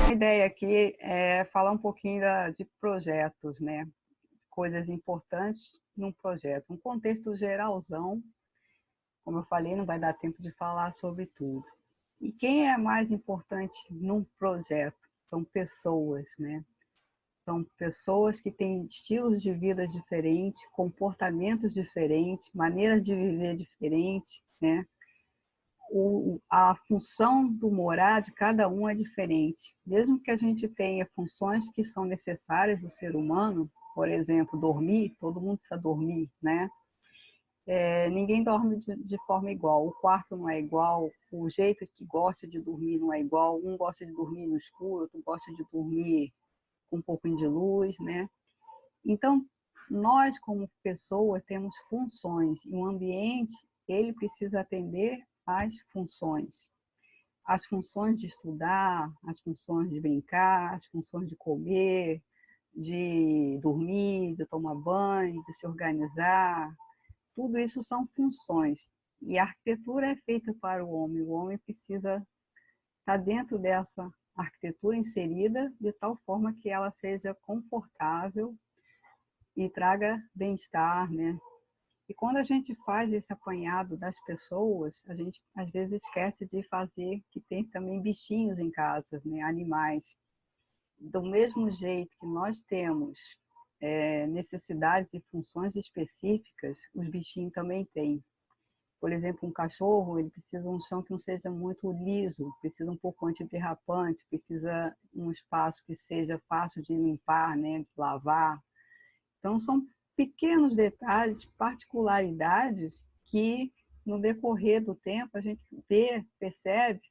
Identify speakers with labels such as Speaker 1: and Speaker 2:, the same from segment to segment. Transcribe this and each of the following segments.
Speaker 1: A ideia aqui é falar um pouquinho de projetos, né? Coisas importantes num projeto. Um contexto geralzão, como eu falei, não vai dar tempo de falar sobre tudo. E quem é mais importante num projeto? São pessoas, né? São pessoas que têm estilos de vida diferentes, comportamentos diferentes, maneiras de viver diferentes, né? A função do morar de cada um é diferente. Mesmo que a gente tenha funções que são necessárias do ser humano, por exemplo, dormir, todo mundo precisa dormir, né? Ninguém dorme de forma igual, o quarto não é igual, o jeito que gosta de dormir não é igual, um gosta de dormir no escuro, outro gosta de dormir com um pouquinho de luz, né? Então, nós como pessoas temos funções e o ambiente, ele precisa atender às funções. As funções de estudar, as funções de brincar, as funções de comer, de dormir, de tomar banho, de se organizar, tudo isso são funções. E a arquitetura é feita para o homem precisa estar dentro dessa arquitetura inserida de tal forma que ela seja confortável e traga bem-estar, né? E quando a gente faz esse apanhado das pessoas, a gente às vezes esquece de fazer que tem também bichinhos em casa, né? Animais. Do mesmo jeito que nós temos necessidades e funções específicas, os bichinhos também têm. Por exemplo, um cachorro, ele precisa de um chão que não seja muito liso, precisa um pouco antiderrapante, precisa um espaço que seja fácil de limpar, né? De lavar. Então, são pequenos detalhes, particularidades que, no decorrer do tempo, a gente percebe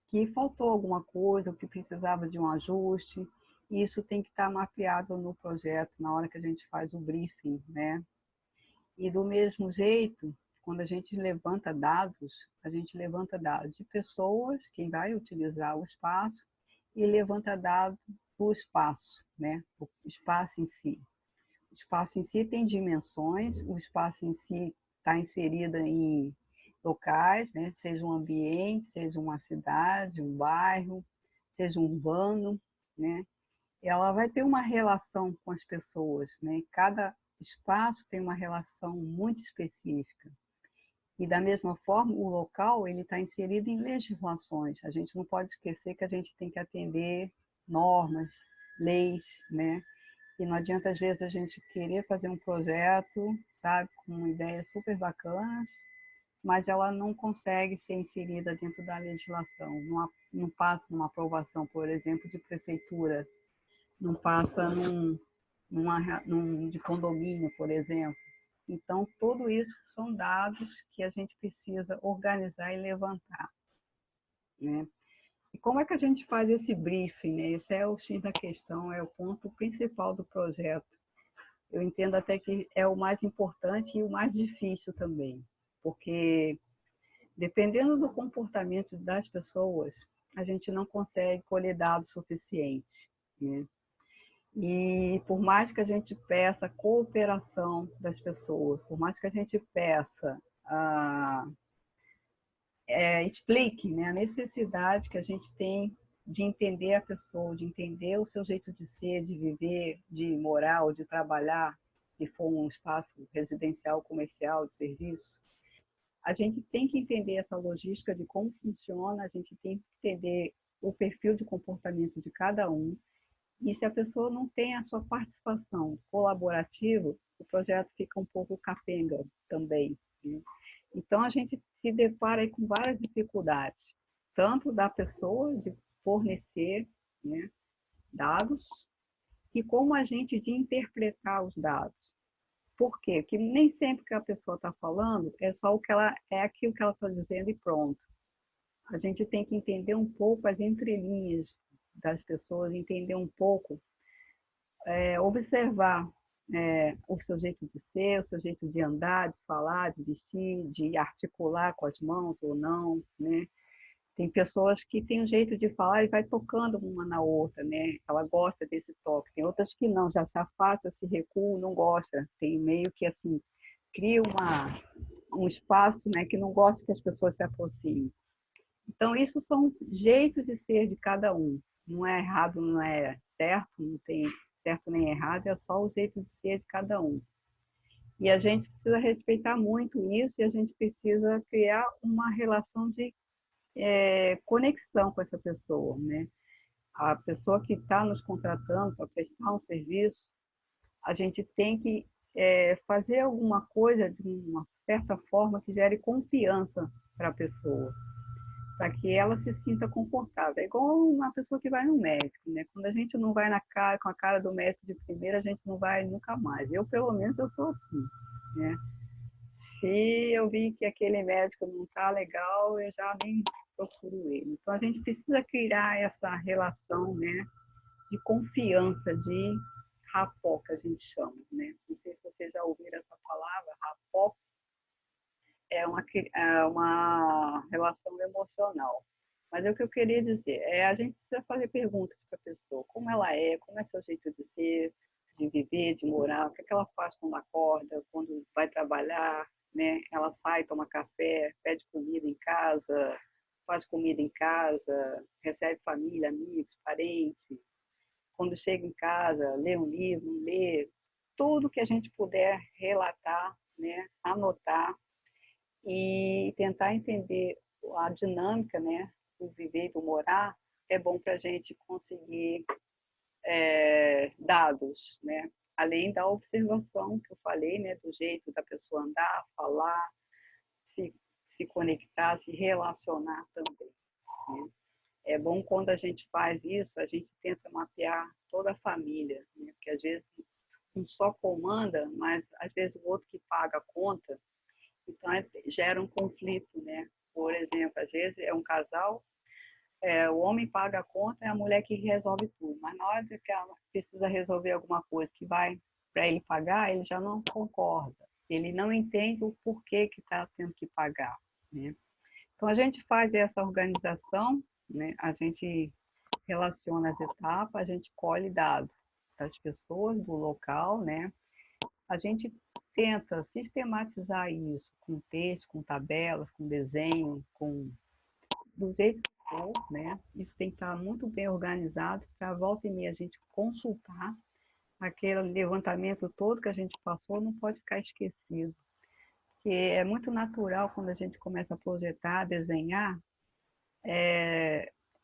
Speaker 1: que faltou alguma coisa, que precisava de um ajuste, e isso tem que estar mapeado no projeto, na hora que a gente faz o briefing, né? E do mesmo jeito, quando a gente levanta dados de pessoas, quem vai utilizar o espaço, e levanta dados do espaço, né? O espaço em si. O espaço em si tem dimensões, o espaço em si está inserido em locais, né? Seja um ambiente, seja uma cidade, um bairro, seja um urbano, né? Ela vai ter uma relação com as pessoas, né? Cada espaço tem uma relação muito específica. E da mesma forma, o local ele está inserido em legislações. A gente não pode esquecer que a gente tem que atender normas, leis, né? E não adianta, às vezes, a gente querer fazer um projeto, sabe, com ideias super bacanas, mas ela não consegue ser inserida dentro da legislação. Não passa numa aprovação, por exemplo, de prefeitura, não passa de condomínio, por exemplo. Então, tudo isso são dados que a gente precisa organizar e levantar, né? E como é que a gente faz esse briefing, né? Esse é o X da questão, é o ponto principal do projeto. Eu entendo até que é o mais importante e o mais difícil também, porque dependendo do comportamento das pessoas, a gente não consegue colher dados suficientes, né? E por mais que a gente peça a cooperação das pessoas, por mais que a gente peça explique, né, a necessidade que a gente tem de entender a pessoa, de entender o seu jeito de ser, de viver, de morar ou de trabalhar, se for um espaço residencial, comercial, de serviço. A gente tem que entender essa logística de como funciona, a gente tem que entender o perfil de comportamento de cada um. E se a pessoa não tem a sua participação colaborativa, o projeto fica um pouco capenga também, né? Então, a gente se depara aí com várias dificuldades, tanto da pessoa de fornecer, né, dados, e como a gente de interpretar os dados. Por quê? Porque nem sempre que a pessoa está falando é só o que ela é aquilo que ela está dizendo e pronto. A gente tem que entender um pouco as entrelinhas das pessoas, entender um pouco, observar o seu jeito de ser, o seu jeito de andar, de falar, de vestir, de articular com as mãos ou não, né? Tem pessoas que têm um jeito de falar e vai tocando uma na outra, né? Ela gosta desse toque. Tem outras que não, já se afasta, se recua, não gosta. Tem meio que assim, cria um espaço, né, que não gosta que as pessoas se aproximem. Então, isso são jeitos de ser de cada um. Não é errado, não é certo, não tem certo nem errado, é só o jeito de ser de cada um. E a gente precisa respeitar muito isso e a gente precisa criar uma relação de conexão com essa pessoa, né? A pessoa que está nos contratando para prestar um serviço, a gente tem que fazer alguma coisa de uma certa forma que gere confiança para a pessoa, para que ela se sinta confortável. É igual uma pessoa que vai no médico, né? Quando a gente não vai na cara, com a cara do médico de primeira, a gente não vai nunca mais. Eu, pelo menos, eu sou assim, né? Se eu vi que aquele médico não está legal, eu já nem procuro ele. Então, a gente precisa criar essa relação, né, de confiança, de rapport, que a gente chama, né? Não sei se vocês já ouviram essa palavra, rapport é uma relação emocional. Mas o que eu queria dizer é a gente precisa fazer perguntas para a pessoa, como é seu jeito de ser, de viver, de morar, o que é que ela faz quando acorda, quando vai trabalhar, né? Ela sai, toma café, pede comida em casa, faz comida em casa, recebe família, amigos, parentes. Quando chega em casa, lê um livro, lê, tudo que a gente puder relatar, né? Anotar e tentar entender a dinâmica, né, do viver e do morar, é bom para a gente conseguir dados, né? Além da observação que eu falei, né, do jeito da pessoa andar, falar, se, se conectar, se relacionar também. Né? É bom quando a gente faz isso, a gente tenta mapear toda a família, né? Porque às vezes um só comanda, mas às vezes o outro que paga a conta, então gera um conflito, né? Por exemplo, às vezes é um casal, o homem paga a conta e a mulher que resolve tudo, mas na hora que ela precisa resolver alguma coisa que vai para ele pagar, ele já não concorda, ele não entende o porquê que está tendo que pagar, né? Então a gente faz essa organização, né? A gente relaciona as etapas, a gente colhe dados das pessoas, do local, né? A gente tenta sistematizar isso com texto, com tabelas, com desenho, com do jeito que for, né? Isso tem que estar muito bem organizado para volta e meia a gente consultar aquele levantamento todo que a gente passou, não pode ficar esquecido. Porque é muito natural quando a gente começa a projetar, desenhar,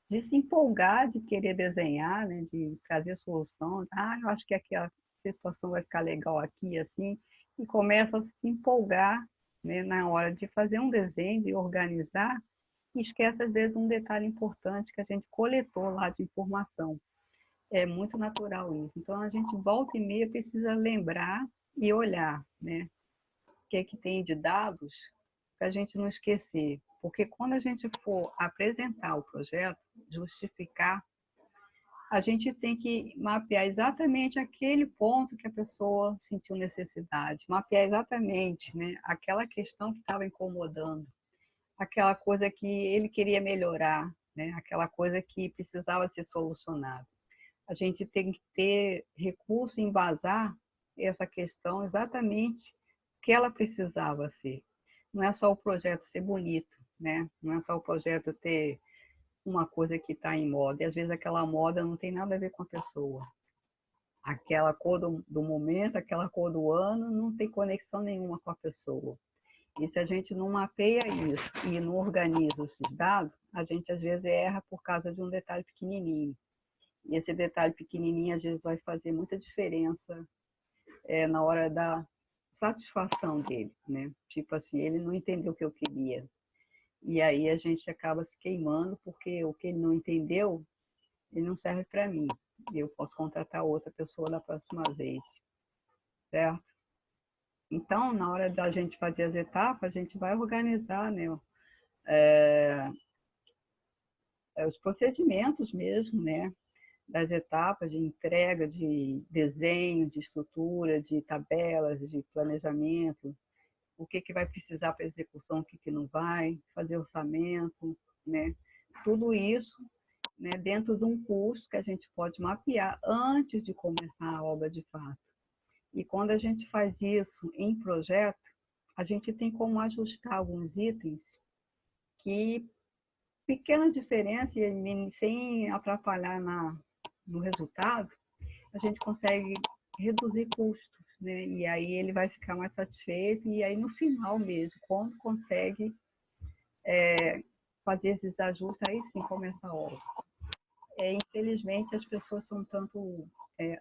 Speaker 1: de se empolgar, de querer desenhar, né? De trazer solução. Ah, eu acho que aquela situação vai ficar legal aqui, assim, e começa a se empolgar, né? Na hora de fazer um desenho, de organizar, e esquece às vezes um detalhe importante que a gente coletou lá de informação. É muito natural isso. Então a gente volta e meia precisa lembrar e olhar, né? O que é que tem de dados para a gente não esquecer. Porque quando a gente for apresentar o projeto, justificar, a gente tem que mapear exatamente aquele ponto que a pessoa sentiu necessidade, mapear exatamente, né, aquela questão que estava incomodando, aquela coisa que ele queria melhorar, né, aquela coisa que precisava ser solucionada. A gente tem que ter recurso em embasar essa questão exatamente que ela precisava ser. Não é só o projeto ser bonito, né? Não é só o projeto ter uma coisa que está em moda. E às vezes aquela moda não tem nada a ver com a pessoa. Aquela cor do momento, aquela cor do ano, não tem conexão nenhuma com a pessoa. E se a gente não mapeia isso e não organiza esses dados, a gente às vezes erra por causa de um detalhe pequenininho. E esse detalhe pequenininho às vezes vai fazer muita diferença na hora da satisfação dele, né? Tipo assim, ele não entendeu o que eu queria. E aí a gente acaba se queimando porque o que ele não entendeu, ele não serve para mim. Eu posso contratar outra pessoa da próxima vez, certo? Então, na hora da gente fazer as etapas, a gente vai organizar, né? É, os procedimentos mesmo, né? Das etapas de entrega, de desenho, de estrutura, de tabelas, de planejamento, o que vai precisar para execução, o que não vai, fazer orçamento, né? Tudo isso, né, dentro de um curso que a gente pode mapear antes de começar a obra de fato. E quando a gente faz isso em projeto, a gente tem como ajustar alguns itens que pequena diferença, sem atrapalhar no resultado, a gente consegue reduzir custos, né? E aí ele vai ficar mais satisfeito, e aí no final mesmo, quando consegue fazer esses ajustes, aí sim começa a obra. Infelizmente, as pessoas são tanto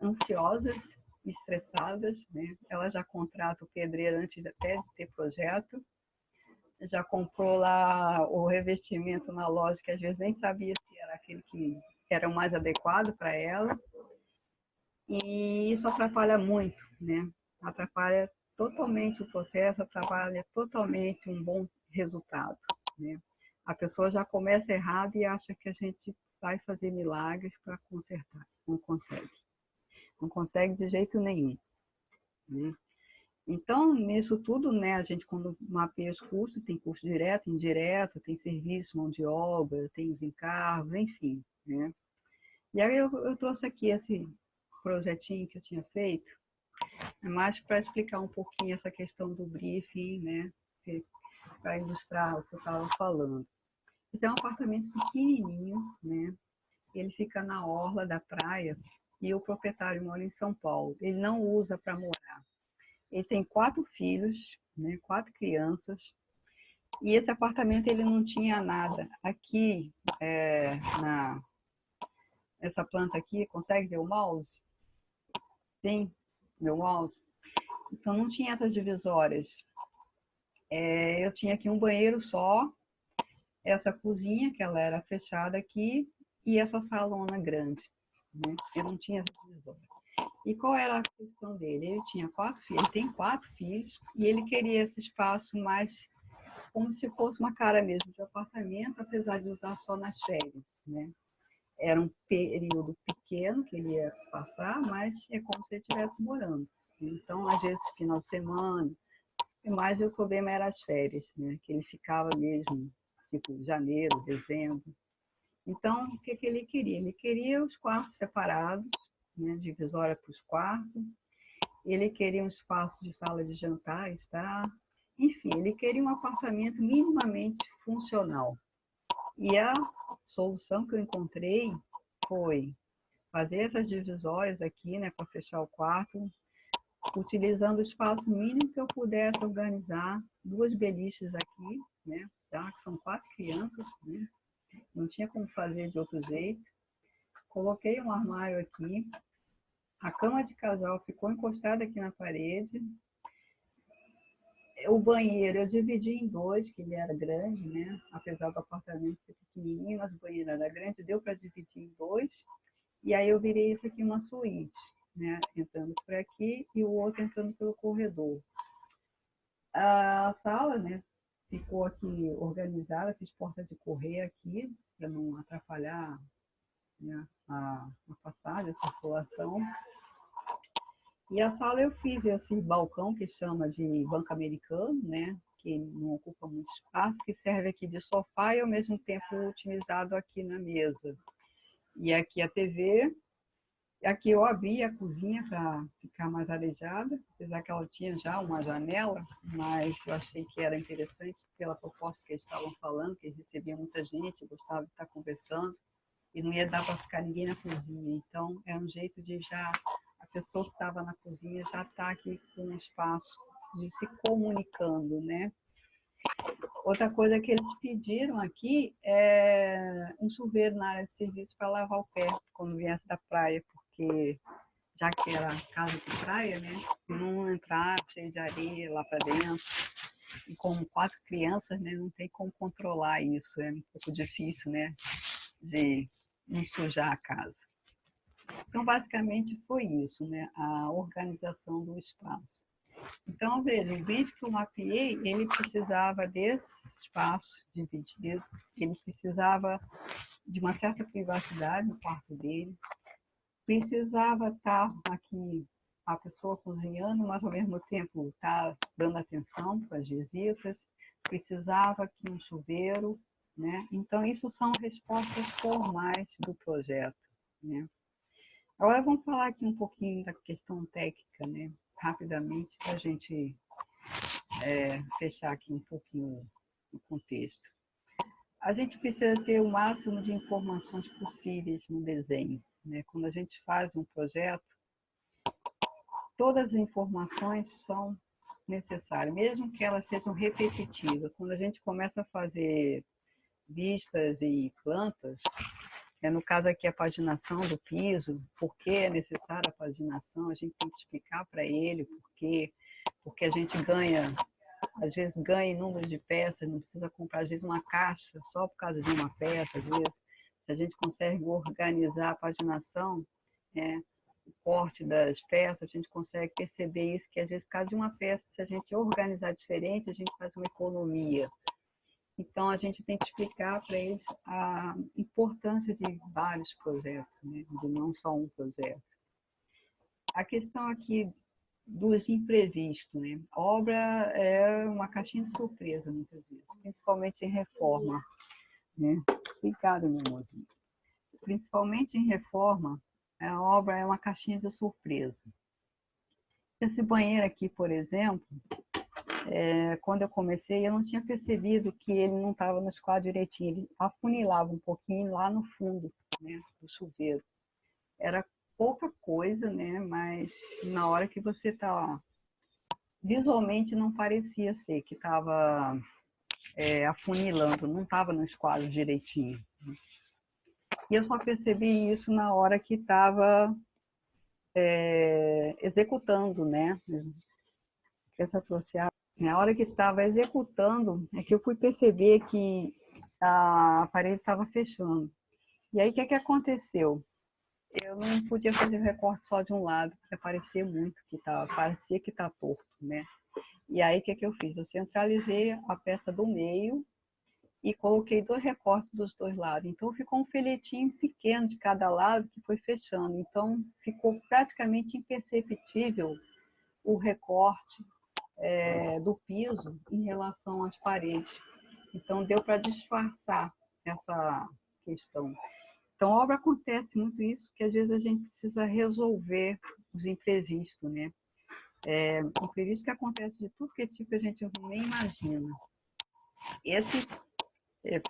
Speaker 1: ansiosas, estressadas, né? Ela já contrata o pedreiro antes até de ter projeto, já comprou lá o revestimento na loja, que às vezes nem sabia se era aquele que era o mais adequado para ela, e isso atrapalha muito, né? Atrapalha totalmente o processo, atrapalha totalmente um bom resultado, né? A pessoa já começa errado e acha que a gente vai fazer milagres para consertar. Não consegue. Não consegue de jeito nenhum, né? Então, nisso tudo, né, a gente quando mapeia os custos, tem custo direto, indireto, tem serviço, mão de obra, tem os encargos, enfim, né? E aí eu trouxe aqui esse projetinho que eu tinha feito, mais para explicar um pouquinho essa questão do briefing, né, para ilustrar o que eu estava falando. Esse é um apartamento pequenininho, né? Ele fica na orla da praia e o proprietário mora em São Paulo. Ele não usa para morar. Ele tem 4 filhos, né? 4 crianças. E esse apartamento ele não tinha nada. Aqui, essa planta aqui, consegue ver o mouse? Tem meu mouse? Então não tinha essas divisórias. Eu tinha aqui um banheiro só, essa cozinha, que ela era fechada aqui, e essa salona grande, né? Eu não tinha essa divisória. E qual era a questão dele? Ele tinha 4 filhos, ele tem 4 filhos, e ele queria esse espaço mais como se fosse uma cara mesmo de apartamento, apesar de usar só nas férias, né? Era um período pequeno que ele ia passar, mas é como se ele estivesse morando. Então, às vezes, final de semana, mas o problema era as férias, né? Que ele ficava mesmo, tipo, janeiro, dezembro. Então, o que ele queria? Ele queria os quartos separados, né? Divisória para os quartos. Ele queria um espaço de sala de jantar, estar. Enfim, ele queria um apartamento minimamente funcional. E a solução que eu encontrei foi fazer essas divisórias aqui, né, para fechar o quarto, utilizando o espaço mínimo que eu pudesse organizar 2 beliches aqui, né, já que são 4 crianças, né, não tinha como fazer de outro jeito. Coloquei um armário aqui, a cama de casal ficou encostada aqui na parede. O banheiro eu dividi em 2, que ele era grande, né? Apesar do apartamento ser pequenininho, mas o banheiro era grande, deu para dividir em 2. E aí eu virei isso aqui uma suíte, né? Entrando por aqui e o outro entrando pelo corredor. A sala, né? Ficou aqui organizada, fiz porta de correr aqui, para não atrapalhar, né, a passagem, a circulação. E a sala eu fiz esse balcão que chama de banco americano, né? Que não ocupa muito espaço, que serve aqui de sofá e ao mesmo tempo utilizado aqui na mesa. E aqui a TV. Aqui eu abri a cozinha para ficar mais arejada, apesar que ela tinha já uma janela, mas eu achei que era interessante pela proposta que eles estavam falando, que eles recebiam muita gente, gostava de estar conversando, e não ia dar para ficar ninguém na cozinha. Então, é um jeito de já a pessoa que estava na cozinha já está aqui com um espaço de se comunicando, né? Outra coisa que eles pediram aqui é um chuveiro na área de serviço para lavar o pé quando viesse da praia, porque já que era casa de praia, né? Não entrar cheio de areia lá para dentro. E como 4 crianças, né? Não tem como controlar isso, é um pouco difícil, né? De não sujar a casa. Então, basicamente foi isso, né? A organização do espaço. Então, veja, o vídeo que eu mapeei, ele precisava desse espaço dividido, ele precisava de uma certa privacidade no quarto dele, precisava estar aqui a pessoa cozinhando, mas ao mesmo tempo estar dando atenção para as visitas, precisava aqui um chuveiro, né? Então, isso são respostas formais do projeto, né? Agora vamos falar aqui um pouquinho da questão técnica, né? Rapidamente, para a gente fechar aqui um pouquinho o contexto. A gente precisa ter o máximo de informações possíveis no desenho, né? Quando a gente faz um projeto, todas as informações são necessárias, mesmo que elas sejam repetitivas. Quando a gente começa a fazer vistas e plantas, no caso aqui a paginação do piso, por que é necessária a paginação, a gente tem que explicar para ele por quê, porque a gente ganha, às vezes ganha em número de peças, não precisa comprar às vezes uma caixa só por causa de uma peça, às vezes se a gente consegue organizar a paginação, o corte das peças, a gente consegue perceber isso, que às vezes por causa de uma peça, se a gente organizar diferente, a gente faz uma economia. Então, a gente tem que explicar para eles a importância de vários projetos, né? De não só um projeto. A questão aqui dos imprevistos, né? A obra é uma caixinha de surpresa, muitas vezes, principalmente em reforma, né? Obrigada, meu mozinho. Principalmente em reforma, a obra é uma caixinha de surpresa. Esse banheiro aqui, por exemplo, quando eu comecei, eu não tinha percebido que ele não estava no esquadro direitinho. Ele afunilava um pouquinho lá no fundo, né, do chuveiro. Era pouca coisa, né, mas na hora que você está... Visualmente não parecia ser que estava afunilando, não estava no esquadro direitinho. E eu só percebi isso na hora que estava executando, né? Essa trouxe a... Na hora que estava executando, é que eu fui perceber que a parede estava fechando. E aí, o que aconteceu? Eu não podia fazer recorte só de um lado, porque parecia muito que parecia que está torto, né? E aí, o que eu fiz? Eu centralizei a peça do meio e coloquei 2 recortes dos 2 lados. Então, ficou um filetinho pequeno de cada lado que foi fechando. Então, ficou praticamente imperceptível o recorte do piso em relação às paredes. Então, deu para disfarçar essa questão. Então, a obra acontece muito isso, que às vezes a gente precisa resolver os imprevistos, né? Imprevisto que acontece de tudo que é tipo a gente nem imagina. Esse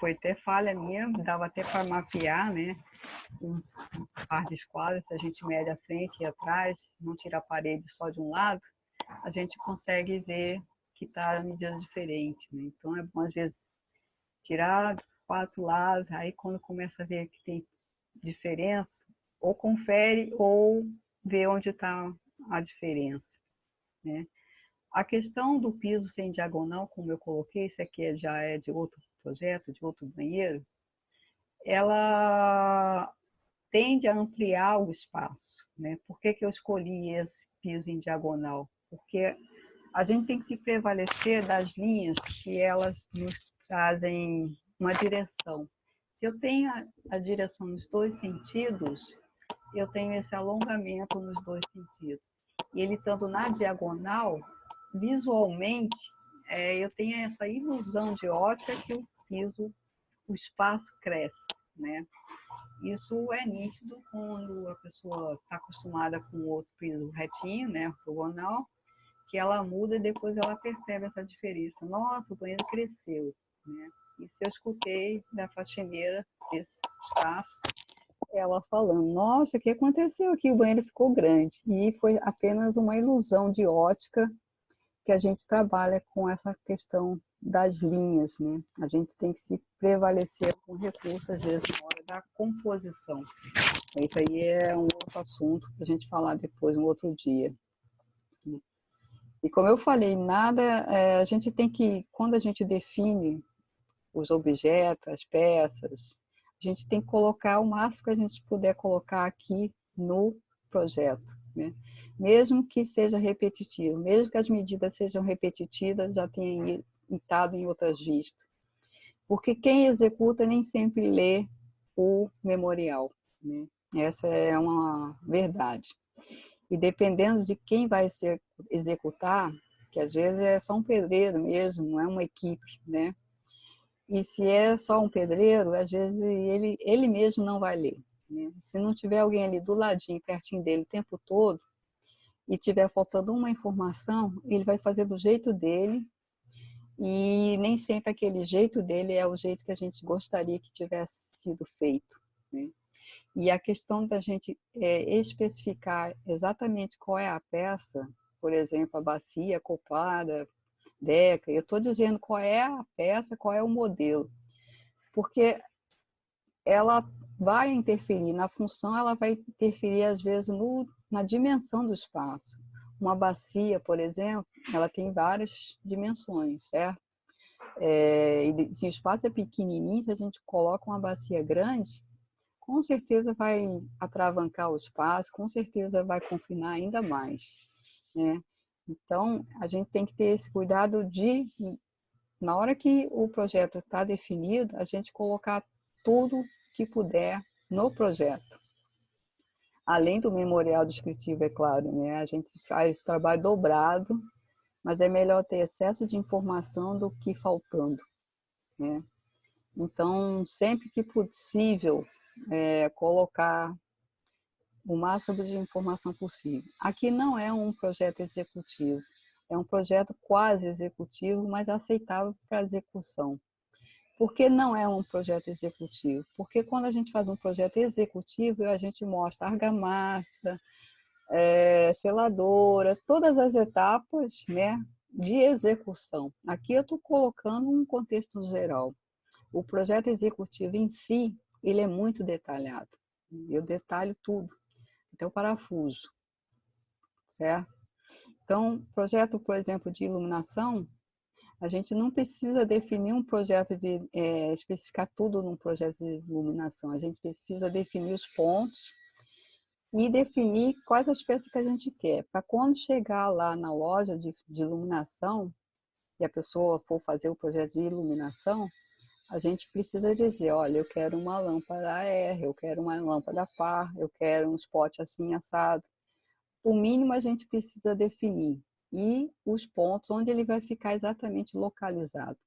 Speaker 1: foi até falha minha, dava até para mapear, né? Um par de esquadras, se a gente mede a frente e atrás, não tira a parede só de um lado, a gente consegue ver que está a medida diferente, né? Então é bom às vezes tirar 4 lados, aí quando começa a ver que tem diferença, ou confere ou vê onde está a diferença, né? A questão do piso sem diagonal, como eu coloquei, esse aqui já é de outro projeto, de outro banheiro, ela tende a ampliar o espaço, né? Por que eu escolhi esse piso em diagonal? Porque a gente tem que se prevalecer das linhas que elas nos trazem uma direção. Se eu tenho a direção nos 2 sentidos, eu tenho esse alongamento nos 2 sentidos. E ele estando na diagonal, visualmente, eu tenho essa ilusão de ótica que o piso, o espaço cresce, né? Isso é nítido quando a pessoa está acostumada com o outro piso retinho, né, ortogonal, que ela muda e depois ela percebe essa diferença. Nossa, o banheiro cresceu, né? Isso eu escutei da faxineira desse espaço, ela falando, nossa, o que aconteceu aqui? O banheiro ficou grande. E foi apenas uma ilusão de ótica que a gente trabalha com essa questão das linhas, né? A gente tem que se prevalecer com recursos, às vezes, na hora da composição. Isso aí é um outro assunto para a gente falar depois, um outro dia. E como eu falei, a gente tem que, quando a gente define os objetos, as peças, a gente tem que colocar o máximo que a gente puder colocar aqui no projeto, né? Mesmo que seja repetitivo, mesmo que as medidas sejam repetitivas, já tenha estado em outras vistas. Porque quem executa nem sempre lê o memorial, né? Essa é uma verdade. E dependendo de quem vai executar, que às vezes é só um pedreiro mesmo, não é uma equipe, né? E se é só um pedreiro, às vezes ele mesmo não vai ler, né? Se não tiver alguém ali do ladinho, pertinho dele o tempo todo, e tiver faltando uma informação, ele vai fazer do jeito dele, e nem sempre aquele jeito dele é o jeito que a gente gostaria que tivesse sido feito, né? E a questão da gente especificar exatamente qual é a peça, por exemplo, a bacia acoplada, Deca, eu estou dizendo qual é a peça, qual é o modelo, porque ela vai interferir na função, ela vai interferir às vezes na dimensão do espaço. Uma bacia, por exemplo, ela tem várias dimensões, certo? E se o espaço é pequenininho, se a gente coloca uma bacia grande, com certeza vai atravancar o espaço, com certeza vai confinar ainda mais, né? Então, a gente tem que ter esse cuidado de, na hora que o projeto está definido, a gente colocar tudo que puder no projeto. Além do memorial descritivo, é claro, né? A gente faz trabalho dobrado, mas é melhor ter excesso de informação do que faltando, né? Então, sempre que possível, colocar o máximo de informação possível. Aqui não é um projeto executivo, é um projeto quase executivo, mas aceitável para execução. Por que não é um projeto executivo? Porque quando a gente faz um projeto executivo, a gente mostra argamassa, seladora, todas as etapas, né, de execução. Aqui eu estou colocando um contexto geral. O projeto executivo em si, ele é muito detalhado. Eu detalho tudo, até o parafuso, certo? Então, projeto, por exemplo, de iluminação, a gente não precisa definir um projeto especificar tudo num projeto de iluminação. A gente precisa definir os pontos e definir quais as peças que a gente quer. Para quando chegar lá na loja de iluminação e a pessoa for fazer o projeto de iluminação, a gente precisa dizer, olha, eu quero uma lâmpada AR, eu quero uma lâmpada par, eu quero um spot assim assado. O mínimo a gente precisa definir. E os pontos onde ele vai ficar exatamente localizado.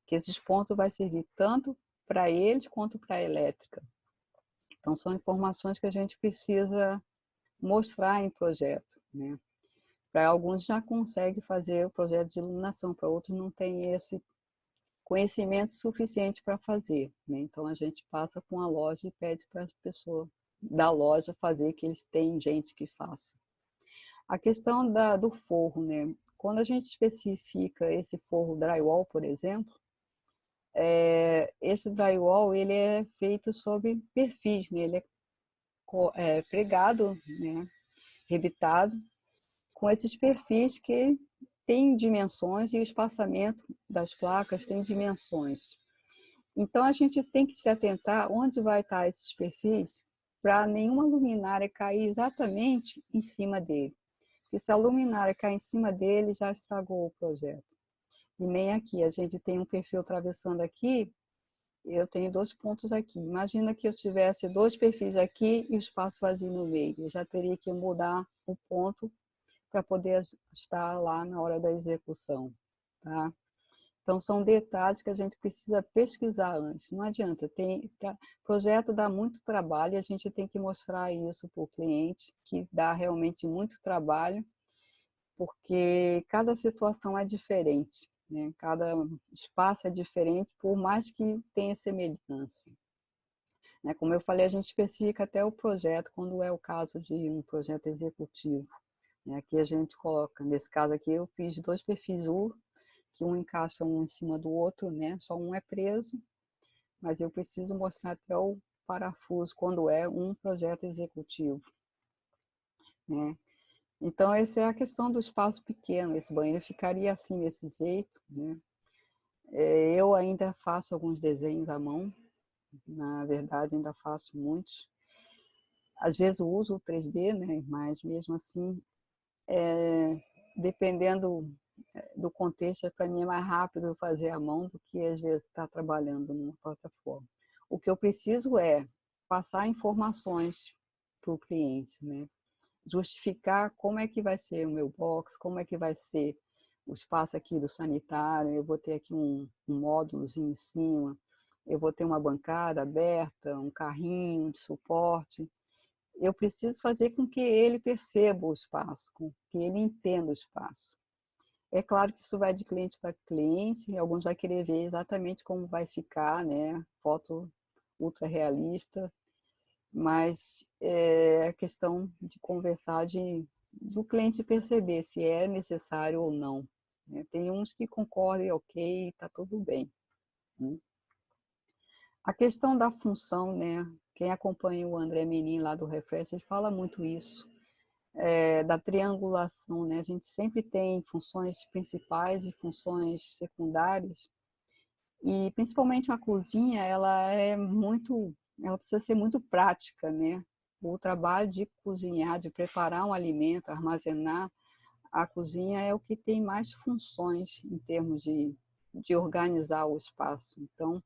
Speaker 1: Que esses pontos vai servir tanto para eles quanto para a elétrica. Então, são informações que a gente precisa mostrar em projeto, né? Para alguns já consegue fazer o projeto de iluminação, para outros não tem esse conhecimento suficiente para fazer, né? Então, a gente passa com a loja e pede para a pessoa da loja fazer, que eles têm gente que faça. A questão do forro, né? Quando a gente especifica esse forro drywall, por exemplo, esse drywall ele é feito sobre perfis, né? Ele é pregado, né? Rebitado, com esses perfis que têm dimensões e o espaçamento das placas tem dimensões. Então, a gente tem que se atentar onde vai estar esses perfis para nenhuma luminária cair exatamente em cima dele. Porque se a luminária cair em cima dele, já estragou o projeto. E nem aqui, a gente tem um perfil atravessando aqui, eu tenho 2 pontos aqui. Imagina que eu tivesse 2 perfis aqui e o espaço vazio no meio. Eu já teria que mudar o ponto para poder estar lá na hora da execução, tá? Então, são detalhes que a gente precisa pesquisar antes. Não adianta, projeto dá muito trabalho e a gente tem que mostrar isso para o cliente, que dá realmente muito trabalho, porque cada situação é diferente, né? Cada espaço é diferente, por mais que tenha semelhança. Né? Como eu falei, a gente especifica até o projeto, quando é o caso de um projeto executivo. Né? Aqui a gente coloca, nesse caso aqui eu fiz 2 perfis U, que um encaixa um em cima do outro, né? Só um é preso, mas eu preciso mostrar até o parafuso quando é um projeto executivo, né? Então, essa é a questão do espaço pequeno. Esse banheiro ficaria assim, desse jeito, né? Eu ainda faço alguns desenhos à mão, na verdade, ainda faço muitos. Às vezes eu uso o 3D, né? Mas mesmo assim, dependendo do contexto, para mim é mais rápido fazer à mão do que às vezes estar trabalhando numa plataforma. O que eu preciso é passar informações para o cliente, né? Justificar como é que vai ser o meu box, como é que vai ser o espaço aqui do sanitário, eu vou ter aqui um módulozinho em cima, eu vou ter uma bancada aberta, um carrinho de suporte. Eu preciso fazer com que ele perceba o espaço, com que ele entenda o espaço. É claro que isso vai de cliente para cliente, alguns vai querer ver exatamente como vai ficar, né, foto ultra realista, mas é a questão de conversar, do cliente perceber se é necessário ou não, né. Tem uns que concordam e ok, está tudo bem, né. A questão da função, né, quem acompanha o André Menin lá do Refresh, ele fala muito isso, da triangulação, né, a gente sempre tem funções principais e funções secundárias, e principalmente uma cozinha, ela precisa ser muito prática, né. O trabalho de cozinhar, de preparar um alimento, armazenar, a cozinha é o que tem mais funções em termos de organizar o espaço. Então,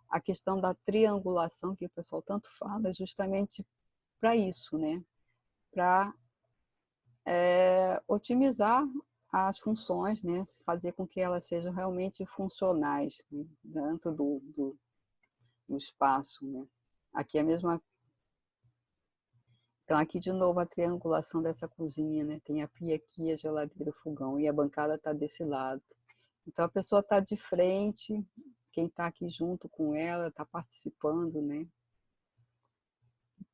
Speaker 1: a questão da triangulação que o pessoal tanto fala é justamente para isso, né, para otimizar as funções, né, fazer com que elas sejam realmente funcionais, né, dentro do espaço, né. Aqui é a mesma Então aqui de novo a triangulação dessa cozinha, né, tem a pia aqui, a geladeira, o fogão e a bancada está desse lado. Então a pessoa está de frente, quem está aqui junto com ela está participando, né.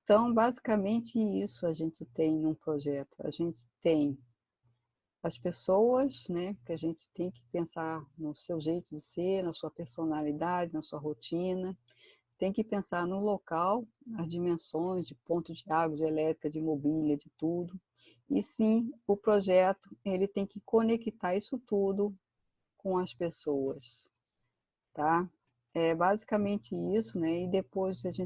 Speaker 1: Então basicamente isso a gente tem num projeto, a gente tem as pessoas, né, que a gente tem que pensar no seu jeito de ser, na sua personalidade, na sua rotina. Tem que pensar no local, as dimensões de ponto de água, de elétrica, de mobília, de tudo. E sim, o projeto, ele tem que conectar isso tudo com as pessoas, tá? É basicamente isso, né? E depois a gente